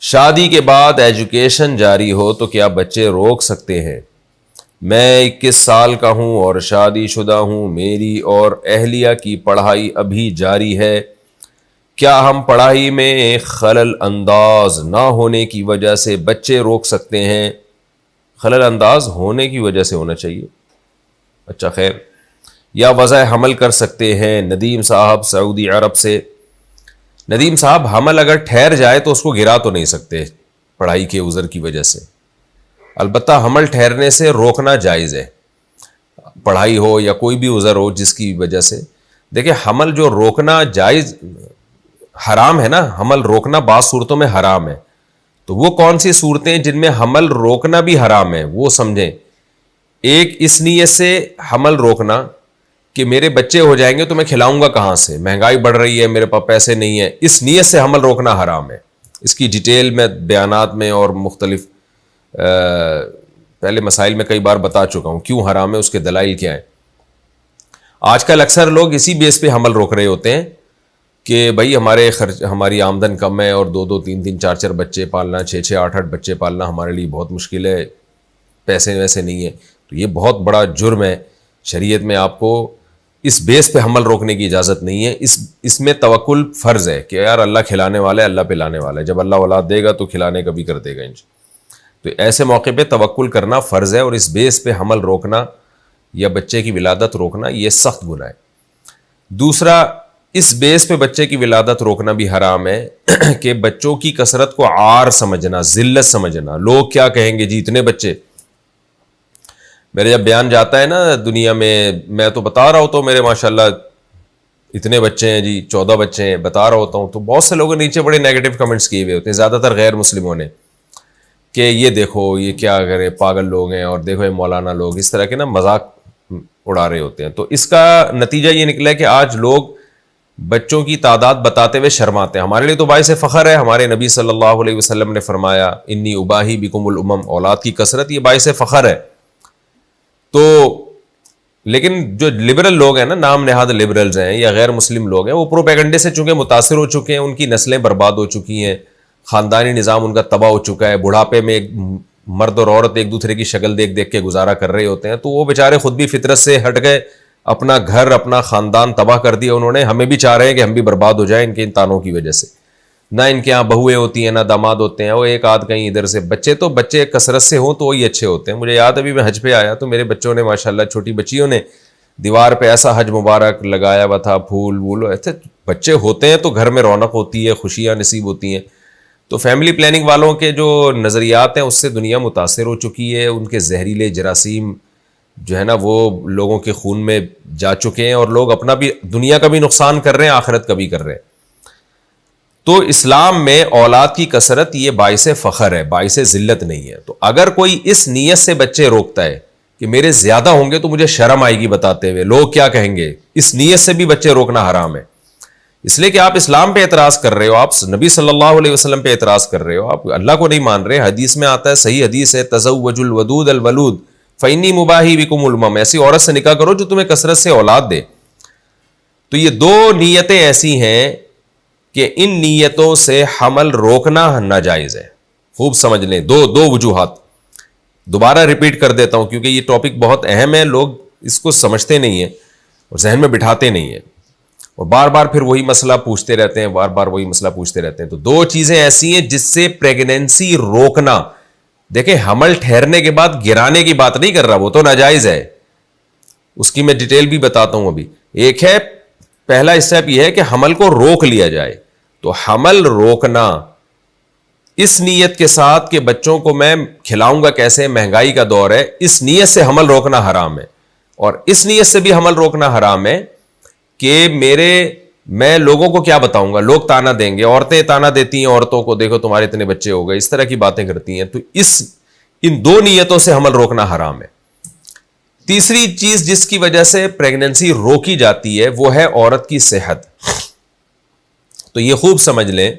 شادی کے بعد ایجوکیشن جاری ہو تو کیا بچے روک سکتے ہیں؟ میں 21 سال کا ہوں اور شادی شدہ ہوں. میری اور اہلیہ کی پڑھائی ابھی جاری ہے. کیا ہم پڑھائی میں خلل انداز نہ ہونے کی وجہ سے بچے روک سکتے ہیں؟ خلل انداز ہونے کی وجہ سے ہونا چاہیے. اچھا خیر. یا وضع حمل کر سکتے ہیں؟ ندیم صاحب سعودی عرب سے. ندیم صاحب حمل اگر ٹھہر جائے تو اس کو گرا تو نہیں سکتے پڑھائی کے عذر کی وجہ سے. البتہ حمل ٹھہرنے سے روکنا جائز ہے, پڑھائی ہو یا کوئی بھی عذر ہو جس کی وجہ سے. دیکھیں حمل جو روکنا جائز حرام ہے نا, حمل روکنا بعض صورتوں میں حرام ہے. تو وہ کون سی صورتیں جن میں حمل روکنا بھی حرام ہے وہ سمجھیں. ایک اس نیت سے حمل روکنا کہ میرے بچے ہو جائیں گے تو میں کھلاؤں گا کہاں سے, مہنگائی بڑھ رہی ہے, میرے پاس پیسے نہیں ہیں, اس نیت سے حمل روکنا حرام ہے. اس کی ڈیٹیل میں بیانات میں اور مختلف پہلے مسائل میں کئی بار بتا چکا ہوں کیوں حرام ہے, اس کے دلائل کیا ہیں. آج کل اکثر لوگ اسی بیس پہ حمل روک رہے ہوتے ہیں کہ بھائی ہماری آمدن کم ہے اور 2 3 4 بچے پالنا, 6 8 بچے پالنا ہمارے لیے بہت مشکل ہے, پیسے ویسے نہیں ہے. تو یہ بہت بڑا جرم ہے. شریعت میں آپ کو اس بیس پہ حمل روکنے کی اجازت نہیں ہے. اس میں توکل فرض ہے کہ یار اللہ کھلانے والا ہے, اللہ پہ لانے والا ہے, جب اللہ اولاد دے گا تو کھلانے کا بھی کر دے گا. تو ایسے موقع پہ توکل کرنا فرض ہے, اور اس بیس پہ حمل روکنا یا بچے کی ولادت روکنا یہ سخت گناہ ہے. دوسرا, اس بیس پہ بچے کی ولادت روکنا بھی حرام ہے کہ بچوں کی کثرت کو عار سمجھنا, ذلت سمجھنا. لوگ کیا کہیں گے جی اتنے بچے. میرے جب بیان جاتا ہے نا دنیا میں تو بتا رہا ہوتا ہوں میرے ماشاءاللہ اتنے بچے ہیں جی, 14 بچے ہیں, بتا رہا ہوتا ہوں. تو بہت سے لوگوں نے نیچے بڑے نیگیٹو کمنٹس کیے ہوئے ہوتے ہیں, زیادہ تر غیر مسلموں نے, کہ یہ دیکھو یہ کیا کرے, پاگل لوگ ہیں, اور دیکھو یہ مولانا لوگ, اس طرح کے نا مذاق اڑا رہے ہوتے ہیں. تو اس کا نتیجہ یہ نکلا ہے کہ آج لوگ بچوں کی تعداد بتاتے ہوئے شرماتے ہیں. ہمارے لیے تو باعث فخر ہے, ہمارے نبی صلی اللہ علیہ وسلم نے فرمایا انی اباہی بکم الامم, اولاد کی کثرت یہ باعث فخر ہے. تو لیکن جو لبرل لوگ ہیں نا, نام نہاد لبرلز ہیں یا غیر مسلم لوگ ہیں, وہ پروپیگنڈے سے چونکہ متاثر ہو چکے ہیں, ان کی نسلیں برباد ہو چکی ہیں, خاندانی نظام ان کا تباہ ہو چکا ہے. بڑھاپے میں مرد اور عورت ایک دوسرے کی شکل دیکھ دیکھ کے گزارا کر رہے ہوتے ہیں. تو وہ بیچارے خود بھی فطرت سے ہٹ گئے, اپنا گھر اپنا خاندان تباہ کر دیا انہوں نے. ہمیں بھی چاہ رہے ہیں کہ ہم بھی برباد ہو جائیں ان کے ان تانوں کی وجہ سے. نہ ان کے یہاں بہویں ہوتی ہیں, نہ داماد ہوتے ہیں, وہ ایک آدھ کہیں ادھر سے. بچے کثرت سے ہوں تو وہی اچھے ہوتے ہیں. مجھے یاد ابھی میں حج پہ آیا تو میرے بچوں نے ماشاءاللہ, چھوٹی بچیوں نے دیوار پہ ایسا حج مبارک لگایا ہوا تھا, پھول وول ایسے. بچے ہوتے ہیں تو گھر میں رونق ہوتی ہے, خوشیاں نصیب ہوتی ہیں. تو فیملی پلاننگ والوں کے جو نظریات ہیں اس سے دنیا متاثر ہو چکی ہے. ان کے زہریلے جراثیم جو ہے نا وہ لوگوں کے خون میں جا چکے ہیں, اور لوگ اپنا بھی دنیا کا بھی نقصان کر رہے ہیں, آخرت کا بھی کر رہے ہیں. تو اسلام میں اولاد کی کثرت یہ باعث فخر ہے, باعث ذلت نہیں ہے. تو اگر کوئی اس نیت سے بچے روکتا ہے کہ میرے زیادہ ہوں گے تو مجھے شرم آئے گی بتاتے ہوئے, لوگ کیا کہیں گے, اس نیت سے بھی بچے روکنا حرام ہے. اس لیے کہ آپ اسلام پہ اعتراض کر رہے ہو, آپ نبی صلی اللہ علیہ وسلم پہ اعتراض کر رہے ہو, آپ اللہ کو نہیں مان رہے. حدیث میں آتا ہے, صحیح حدیث ہے, تزوج الودود الولود فإنی مباہی بکم الامم, ایسی عورت سے نکاح کرو جو تمہیں کثرت سے اولاد دے. تو یہ 2 نیتیں ایسی ہیں کہ ان نیتوں سے حمل روکنا ناجائز ہے. خوب سمجھ لیں, دو وجوہات. دوبارہ ریپیٹ کر دیتا ہوں کیونکہ یہ ٹاپک بہت اہم ہے, لوگ اس کو سمجھتے نہیں ہیں اور ذہن میں بٹھاتے نہیں ہیں, اور بار بار پھر وہی مسئلہ پوچھتے رہتے ہیں, بار بار وہی مسئلہ پوچھتے رہتے ہیں. تو 2 چیزیں ایسی ہیں جس سے پریگنینسی روکنا. دیکھیں حمل ٹھہرنے کے بعد گرانے کی بات نہیں کر رہا, وہ تو ناجائز ہے, اس کی میں ڈیٹیل بھی بتاتا ہوں ابھی. ایک ہے, پہلا اسٹیپ یہ ہے کہ حمل کو روک لیا جائے. تو حمل روکنا اس نیت کے ساتھ کہ بچوں کو میں کھلاؤں گا کیسے, مہنگائی کا دور ہے, اس نیت سے حمل روکنا حرام ہے. اور اس نیت سے بھی حمل روکنا حرام ہے کہ میں لوگوں کو کیا بتاؤں گا, لوگ تانا دیں گے, عورتیں تانا دیتی ہیں عورتوں کو, دیکھو تمہارے اتنے بچے ہو گئے, اس طرح کی باتیں کرتی ہیں. تو ان 2 نیتوں سے حمل روکنا حرام ہے. تیسری چیز جس کی وجہ سے پریگننسی روکی جاتی ہے وہ ہے عورت کی صحت. تو یہ خوب سمجھ لیں,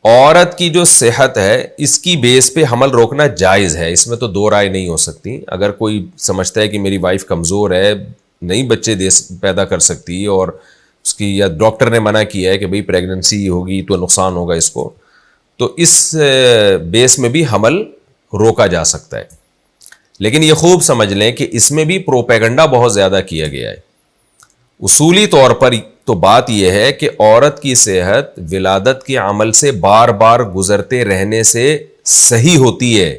عورت کی جو صحت ہے اس کی بیس پہ حمل روکنا جائز ہے. اس میں تو 2 رائے نہیں ہو سکتی. اگر کوئی سمجھتا ہے کہ میری وائف کمزور ہے, نہیں بچے پیدا کر سکتی, اور اس کی یا ڈاکٹر نے منع کیا ہے کہ بھئی پریگننسی ہوگی تو نقصان ہوگا اس کو, تو اس بیس میں بھی حمل روکا جا سکتا ہے. لیکن یہ خوب سمجھ لیں کہ اس میں بھی پروپیگنڈا بہت زیادہ کیا گیا ہے. اصولی طور پر تو بات یہ ہے کہ عورت کی صحت ولادت کے عمل سے بار بار گزرتے رہنے سے صحیح ہوتی ہے,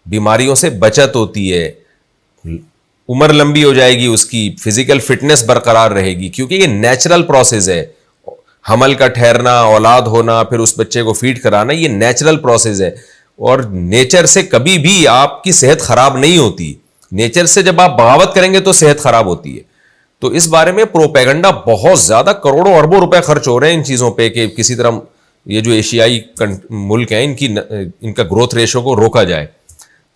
بیماریوں سے بچت ہوتی ہے, عمر لمبی ہو جائے گی, اس کی فزیکل فٹنس برقرار رہے گی, کیونکہ یہ نیچرل پروسیس ہے. حمل کا ٹھہرنا, اولاد ہونا, پھر اس بچے کو فیڈ کرانا, یہ نیچرل پروسیس ہے, اور نیچر سے کبھی بھی آپ کی صحت خراب نہیں ہوتی. نیچر سے جب آپ بغاوت کریں گے تو صحت خراب ہوتی ہے. تو اس بارے میں پروپیگنڈا بہت زیادہ کروڑوں اربوں روپے خرچ ہو رہے ہیں ان چیزوں پہ کہ کسی طرح یہ جو ایشیائی ملک ہیں ان کا گروتھ ریشو کو روکا جائے.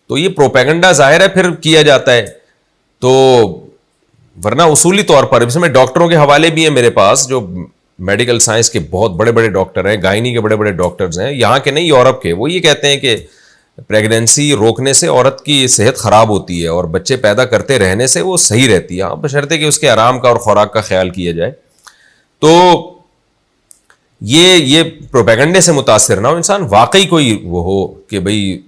تو یہ پروپیگنڈا ظاہر ہے پھر کیا جاتا ہے. تو ورنہ اصولی طور پر اس میں ڈاکٹروں کے حوالے بھی ہیں میرے پاس, جو میڈیکل سائنس کے بہت بڑے بڑے ڈاکٹر ہیں, گائنی کے بڑے بڑے ڈاکٹرز ہیں, یہاں کے نہیں یورپ کے. وہ یہ کہتے ہیں کہ پریگنینسی روکنے سے عورت کی صحت خراب ہوتی ہے اور بچے پیدا کرتے رہنے سے وہ صحیح رہتی ہے, بشرطے کہ اس کے آرام کا اور خوراک کا خیال کیا جائے. تو یہ پروپیگنڈے سے متاثر نہ ہو انسان, واقعی کوئی وہ ہو کہ بھئی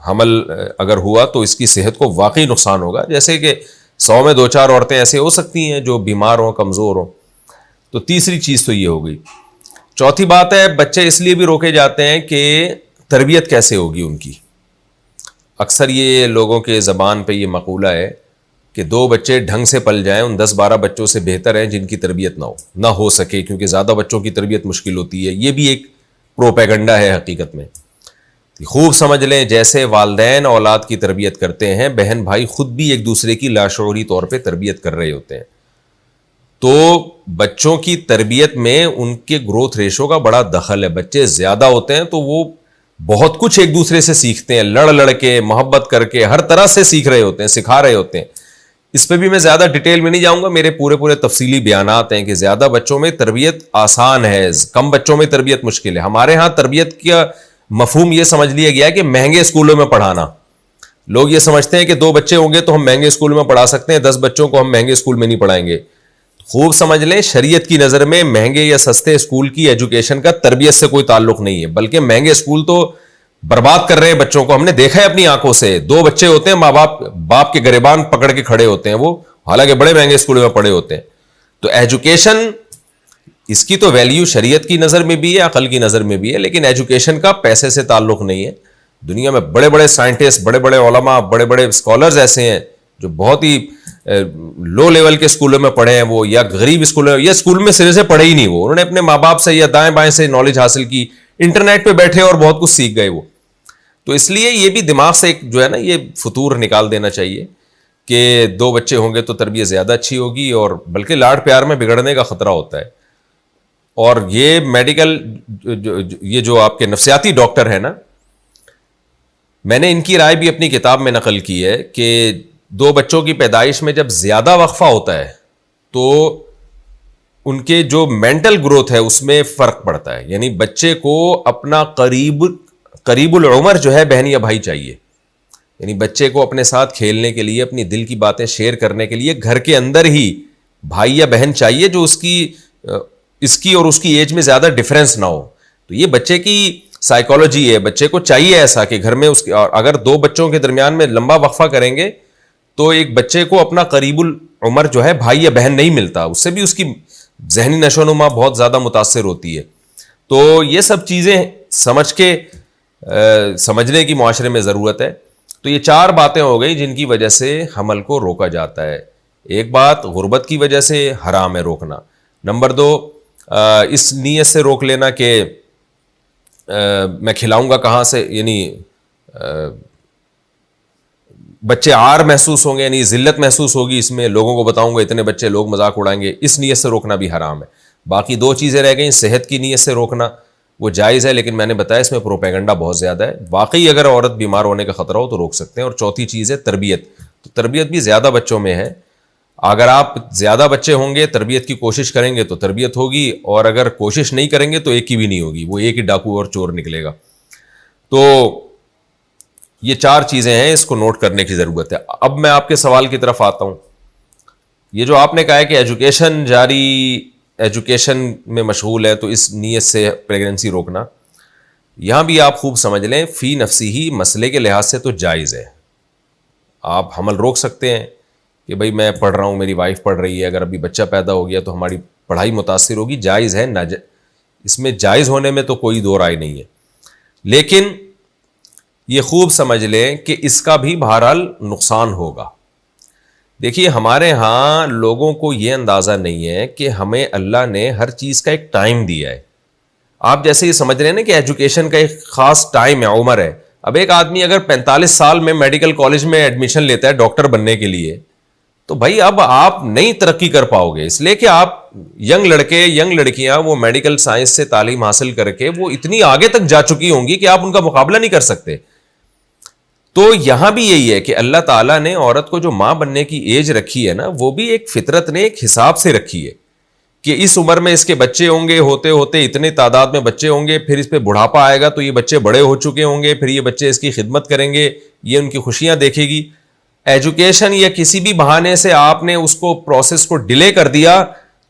حمل اگر ہوا تو اس کی صحت کو واقعی نقصان ہوگا, جیسے کہ 100 میں 2-4 عورتیں ایسے ہو سکتی ہیں جو بیمار ہوں, کمزور ہوں. تو تیسری چیز تو یہ ہو گئی. چوتھی بات ہے, بچے اس لیے بھی روکے جاتے ہیں کہ تربیت کیسے ہوگی ان کی. اکثر یہ لوگوں کے زبان پہ یہ مقولہ ہے کہ 2 بچے ڈھنگ سے پل جائیں ان 10-12 بچوں سے بہتر ہیں جن کی تربیت نہ ہو سکے, کیونکہ زیادہ بچوں کی تربیت مشکل ہوتی ہے. یہ بھی ایک پروپیگنڈا ہے حقیقت میں. خوب سمجھ لیں, جیسے والدین اولاد کی تربیت کرتے ہیں, بہن بھائی خود بھی ایک دوسرے کی لاشعوری طور پہ تربیت کر رہے ہوتے ہیں. تو بچوں کی تربیت میں ان کے گروتھ ریشو کا بڑا دخل ہے. بچے زیادہ ہوتے ہیں تو وہ بہت کچھ ایک دوسرے سے سیکھتے ہیں, لڑ کے, محبت کر کے, ہر طرح سے سیکھ رہے ہوتے ہیں, سکھا رہے ہوتے ہیں. اس پہ بھی میں زیادہ ڈیٹیل میں نہیں جاؤں گا, میرے پورے تفصیلی بیانات ہیں کہ زیادہ بچوں میں تربیت آسان ہے, کم بچوں میں تربیت مشکل ہے. ہمارے ہاں تربیت کا مفہوم یہ سمجھ لیا گیا کہ مہنگے اسکولوں میں پڑھانا. لوگ یہ سمجھتے ہیں کہ 2 بچے ہوں گے تو ہم مہنگے اسکول میں پڑھا سکتے ہیں, 10 بچوں کو ہم مہنگے اسکول میں نہیں پڑھائیں گے. خوب سمجھ لیں, شریعت کی نظر میں مہنگے یا سستے اسکول کی ایجوکیشن کا تربیت سے کوئی تعلق نہیں ہے, بلکہ مہنگے اسکول تو برباد کر رہے ہیں بچوں کو. ہم نے دیکھا ہے اپنی آنکھوں سے, 2 بچے ہوتے ہیں, ماں باپ کے گریبان پکڑ کے کھڑے ہوتے ہیں وہ, حالانکہ بڑے مہنگے اسکول میں پڑھے ہوتے ہیں. تو ایجوکیشن اس کی تو ویلیو شریعت کی نظر میں بھی ہے, عقل کی نظر میں بھی ہے, لیکن ایجوکیشن کا پیسے سے تعلق نہیں ہے. دنیا میں بڑے بڑے سائنٹسٹ, بڑے بڑے علماء, بڑے بڑے اسکالرز ایسے ہیں جو بہت ہی لو لیول کے اسکولوں میں پڑھے ہیں, وہ یا غریب اسکولوں یا اسکول میں سرے سے پڑھے ہی نہیں, وہ انہوں نے اپنے ماں باپ سے یا دائیں بائیں سے نالج حاصل کی, انٹرنیٹ پہ بیٹھے اور بہت کچھ سیکھ گئے وہ. تو اس لیے یہ بھی دماغ سے ایک جو ہے نا یہ فطور نکال دینا چاہیے کہ 2 بچے ہوں گے تو تربیت زیادہ اچھی ہوگی, اور بلکہ لاڈ پیار میں بگڑنے کا خطرہ ہوتا ہے. اور یہ میڈیکل یہ جو آپ کے نفسیاتی ڈاکٹر ہیں نا, میں نے ان کی رائے بھی اپنی کتاب میں نقل کی ہے کہ 2 بچوں کی پیدائش میں جب زیادہ وقفہ ہوتا ہے تو ان کے جو مینٹل گروتھ ہے اس میں فرق پڑتا ہے. یعنی بچے کو اپنا قریب العمر جو ہے بہن یا بھائی چاہیے. یعنی بچے کو اپنے ساتھ کھیلنے کے لیے, اپنی دل کی باتیں شیئر کرنے کے لیے گھر کے اندر ہی بھائی یا بہن چاہیے جو اس کی اور اس کی ایج میں زیادہ ڈفرینس نہ ہو. تو یہ بچے کی سائیکالوجی ہے, بچے کو چاہیے ایسا کہ گھر میں اگر 2 بچوں کے درمیان میں لمبا وقفہ کریں گے تو ایک بچے کو اپنا قریب العمر جو ہے بھائی یا بہن نہیں ملتا, اس سے بھی اس کی ذہنی نشو و نما بہت زیادہ متاثر ہوتی ہے. تو یہ سب چیزیں سمجھنے کی معاشرے میں ضرورت ہے. تو یہ 4 باتیں ہو گئی جن کی وجہ سے حمل کو روکا جاتا ہے. ایک بات غربت کی وجہ سے حرام ہے روکنا. نمبر 2 اس نیت سے روک لینا کہ میں کھلاؤں گا کہاں سے, یعنی بچے عار محسوس ہوں گے, یعنی ذلت محسوس ہوگی اس میں, لوگوں کو بتاؤں گا اتنے بچے, لوگ مذاق اڑائیں گے, اس نیت سے روکنا بھی حرام ہے. باقی 2 چیزیں رہ گئیں. صحت کی نیت سے روکنا وہ جائز ہے, لیکن میں نے بتایا اس میں پروپیگنڈا بہت زیادہ ہے. واقعی اگر عورت بیمار ہونے کا خطرہ ہو تو روک سکتے ہیں. اور چوتھی چیز ہے تربیت. تو تربیت بھی زیادہ بچوں میں ہے. اگر آپ زیادہ بچے ہوں گے, تربیت کی کوشش کریں گے تو تربیت ہوگی, اور اگر کوشش نہیں کریں گے تو ایک کی بھی نہیں ہوگی, وہ ایک ہی ڈاکو اور چور نکلے گا. تو یہ 4 چیزیں ہیں, اس کو نوٹ کرنے کی ضرورت ہے. اب میں آپ کے سوال کی طرف آتا ہوں. یہ جو آپ نے کہا ہے کہ ایجوکیشن میں مشغول ہے تو اس نیت سے پریگننسی روکنا, یہاں بھی آپ خوب سمجھ لیں، فی نفسی ہی مسئلے کے لحاظ سے تو جائز ہے، آپ حمل روک سکتے ہیں کہ بھئی میں پڑھ رہا ہوں، میری وائف پڑھ رہی ہے، اگر ابھی بچہ پیدا ہو گیا تو ہماری پڑھائی متاثر ہوگی، جائز ہے، اس میں جائز ہونے میں تو کوئی دو رائے نہیں ہے. لیکن یہ خوب سمجھ لیں کہ اس کا بھی بہرحال نقصان ہوگا. دیکھیے ہمارے ہاں لوگوں کو یہ اندازہ نہیں ہے کہ ہمیں اللہ نے ہر چیز کا ایک ٹائم دیا ہے. آپ جیسے یہ سمجھ رہے ہیں نا کہ ایجوکیشن کا ایک خاص ٹائم ہے، عمر ہے. اب ایک آدمی اگر 45 سال میں میڈیکل کالج میں ایڈمیشن لیتا ہے ڈاکٹر بننے کے لیے، تو بھائی اب آپ نہیں ترقی کر پاؤ گے، اس لیے کہ آپ ینگ لڑکے ینگ لڑکیاں وہ میڈیکل سائنس سے تعلیم حاصل کر کے وہ اتنی آگے تک جا چکی ہوں گی کہ آپ ان کا مقابلہ نہیں کر سکتے. تو یہاں بھی یہی ہے کہ اللہ تعالیٰ نے عورت کو جو ماں بننے کی ایج رکھی ہے نا، وہ بھی ایک فطرت نے ایک حساب سے رکھی ہے کہ اس عمر میں اس کے بچے ہوں گے، ہوتے ہوتے اتنے تعداد میں بچے ہوں گے، پھر اس پہ بڑھاپا آئے گا تو یہ بچے بڑے ہو چکے ہوں گے، پھر یہ بچے اس کی خدمت کریں گے، یہ ان کی خوشیاں دیکھے گی. ایجوکیشن یا کسی بھی بہانے سے آپ نے اس کو پروسیس کو ڈیلے کر دیا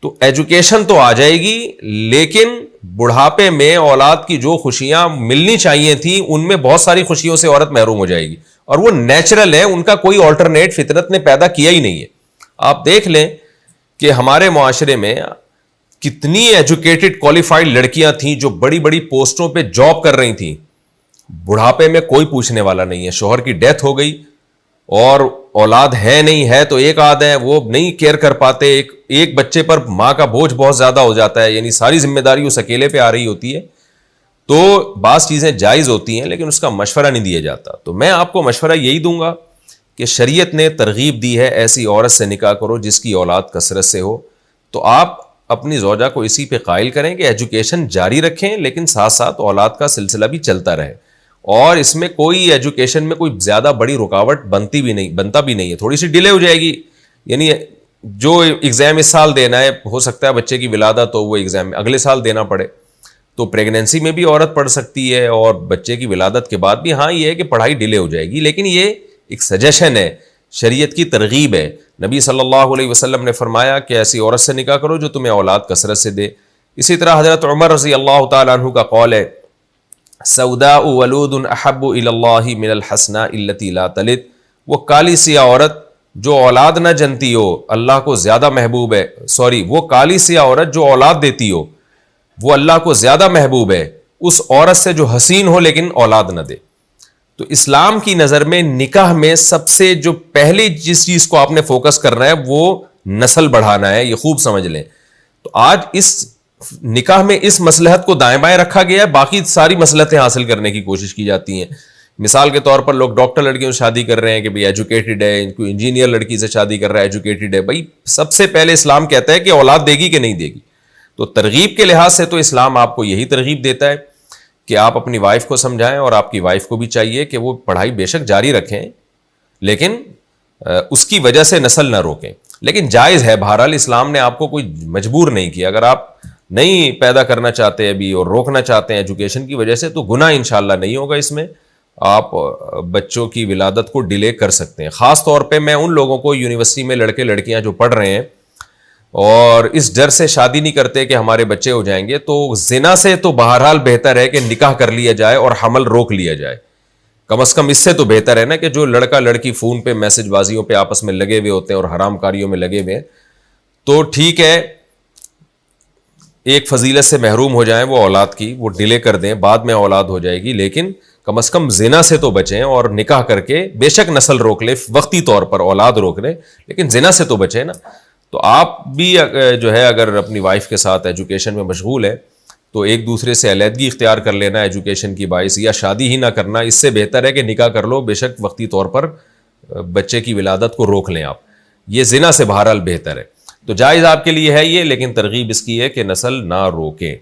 تو ایجوکیشن تو آ جائے گی، لیکن بڑھاپے میں اولاد کی جو خوشیاں ملنی چاہیے تھیں ان میں بہت ساری خوشیوں سے عورت محروم ہو جائے گی، اور وہ نیچرل ہے، ان کا کوئی آلٹرنیٹ فطرت نے پیدا کیا ہی نہیں ہے. آپ دیکھ لیں کہ ہمارے معاشرے میں کتنی ایجوکیٹڈ کوالیفائڈ لڑکیاں تھیں جو بڑی بڑی پوسٹوں پہ جاب کر رہی تھیں، بڑھاپے میں کوئی پوچھنے والا نہیں ہے، شوہر کی ڈیتھ ہو گئی اور اولاد ہے نہیں ہے تو ایک آدھ ہے، وہ نہیں کیئر کر پاتے، ایک بچے پر ماں کا بوجھ بہت زیادہ ہو جاتا ہے، یعنی ساری ذمہ داری اس اکیلے پہ آ رہی ہوتی ہے. تو بعض چیزیں جائز ہوتی ہیں لیکن اس کا مشورہ نہیں دیا جاتا. تو میں آپ کو مشورہ یہی دوں گا کہ شریعت نے ترغیب دی ہے ایسی عورت سے نکاح کرو جس کی اولاد کثرت سے ہو. تو آپ اپنی زوجہ کو اسی پہ قائل کریں کہ ایجوکیشن جاری رکھیں لیکن ساتھ ساتھ اولاد کا سلسلہ بھی چلتا رہے، اور اس میں کوئی ایجوکیشن میں کوئی زیادہ بڑی رکاوٹ بنتا بھی نہیں ہے. تھوڑی سی ڈیلے ہو جائے گی، یعنی جو ایگزام اس سال دینا ہے ہو سکتا ہے بچے کی ولادت تو وہ ایگزام اگلے سال دینا پڑے، تو پریگنینسی میں بھی عورت پڑھ سکتی ہے اور بچے کی ولادت کے بعد بھی. ہاں یہ ہے کہ پڑھائی ڈیلے ہو جائے گی، لیکن یہ ایک سجیشن ہے، شریعت کی ترغیب ہے. نبی صلی اللہ علیہ وسلم نے فرمایا کہ ایسی عورت سے نکاح کرو جو تمہیں اولاد کثرت سے دے. اسی طرح حضرت عمر رضی اللہ تعالیٰ عنہ کا قول ہے، سوداء ولود احب الی اللہ من الحسناء التي لا تلد. وہ کالی سیاہ عورت جو اولاد نہ جنتی ہو اللہ کو زیادہ محبوب ہے، وہ کالی سیاہ عورت جو اولاد دیتی ہو وہ اللہ کو زیادہ محبوب ہے اس عورت سے جو حسین ہو لیکن اولاد نہ دے. تو اسلام کی نظر میں نکاح میں سب سے جو پہلی جس چیز کو آپ نے فوکس کرنا ہے وہ نسل بڑھانا ہے، یہ خوب سمجھ لیں. تو آج اس نکاح میں اس مصلحت کو دائیں بائیں رکھا گیا ہے، باقی ساری مصلحتیں حاصل کرنے کی کوشش کی جاتی ہیں. مثال کے طور پر لوگ ڈاکٹر لڑکیوں سے شادی کر رہے ہیں کہ بھئی ایجوکیٹڈ ہے، ان کو انجینئر لڑکی سے شادی کر رہا ہے ایجوکیٹڈ ہے. بھائی سب سے پہلے اسلام کہتا ہے کہ اولاد دے گی کہ نہیں دے گی. تو ترغیب کے لحاظ سے تو اسلام آپ کو یہی ترغیب دیتا ہے کہ آپ اپنی وائف کو سمجھائیں، اور آپ کی وائف کو بھی چاہیے کہ وہ پڑھائی بے شک جاری رکھیں لیکن اس کی وجہ سے نسل نہ روکیں. لیکن جائز ہے، بہرحال اسلام نے آپ کو کوئی مجبور نہیں کیا. اگر آپ نہیں پیدا کرنا چاہتے ابھی اور روکنا چاہتے ہیں ایجوکیشن کی وجہ سے تو گناہ انشاءاللہ نہیں ہوگا اس میں، آپ بچوں کی ولادت کو ڈیلے کر سکتے ہیں. خاص طور پہ میں ان لوگوں کو یونیورسٹی میں لڑکے لڑکیاں جو پڑھ رہے ہیں اور اس ڈر سے شادی نہیں کرتے کہ ہمارے بچے ہو جائیں گے، تو زنا سے تو بہرحال بہتر ہے کہ نکاح کر لیا جائے اور حمل روک لیا جائے. کم از کم اس سے تو بہتر ہے نا کہ جو لڑکا لڑکی فون پہ میسج بازیوں پہ آپس میں لگے ہوئے ہوتے ہیں اور حرام کاریوں میں لگے ہوئے ہیں، تو ٹھیک ہے ایک فضیلت سے محروم ہو جائیں وہ اولاد کی، وہ ڈیلے کر دیں، بعد میں اولاد ہو جائے گی، لیکن کم از کم زنا سے تو بچیں اور نکاح کر کے بے شک نسل روک لے، وقتی طور پر اولاد روک لے لیکن زنا سے تو بچیں نا. تو آپ بھی جو ہے اگر اپنی وائف کے ساتھ ایجوکیشن میں مشغول ہے تو ایک دوسرے سے علیحدگی اختیار کر لینا ایجوکیشن کی باعث، یا شادی ہی نہ کرنا، اس سے بہتر ہے کہ نکاح کر لو، بے شک وقتی طور پر بچے کی ولادت کو روک لیں آپ. یہ زنا سے بہرحال بہتر ہے. تو جائز آپ کے لیے ہے یہ، لیکن ترغیب اس کی ہے کہ نسل نہ روکیں.